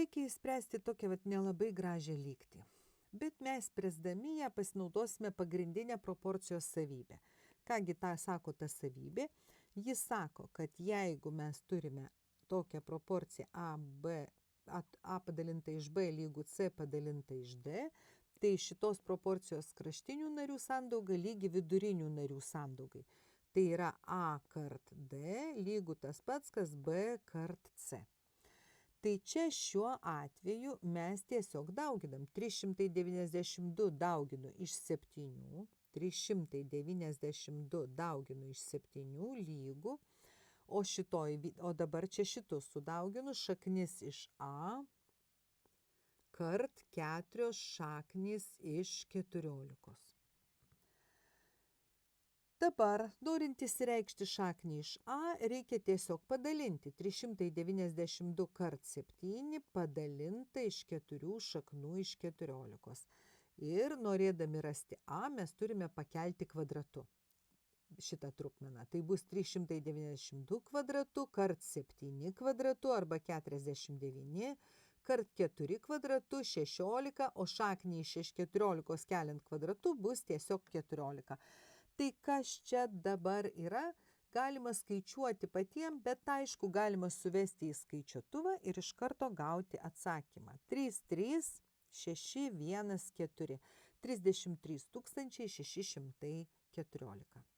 reikia įspręsti tokią nelabai gražią lygtį. Bet mes spręsdami ją pasinaudosime pagrindinę proporcijos savybę. Kągi tą sako ta savybė? Jis sako, kad jeigu mes turime tokią proporciją A padalinta iš B lygų C padalinta iš D, tai šitos proporcijos kraštinių narių sandauga lygi vidurinių narių sandaugai. Tai yra A kart D lygų tas pats, kas B kart C. Tai čia šiuo atveju mes tiesiog dauginam. 392 dauginu iš 7, 392 dauginu iš 7 lygų, o dabar čia šitus sudauginu šaknis iš A kart 4 šaknys iš 14. Dabar, norint išsireikšti šaknį iš A, reikia tiesiog padalinti 392 kart 7 padalinta iš 4 šaknų iš 14. Ir norėdami rasti A, mes turime pakelti kvadratu šitą trupmeną. Tai bus 392 kvadratu kart 7 kvadratu arba 49 kart 4 kvadratu 16, o šaknį iš 14 keliant kvadratu bus tiesiog 14. Tai kas čia dabar yra, galima skaičiuoti patiem, bet aišku, galima suvesti į skaičiuotuvą ir iš karto gauti atsakymą. 3, 3, 6, 1, 4. 33 614.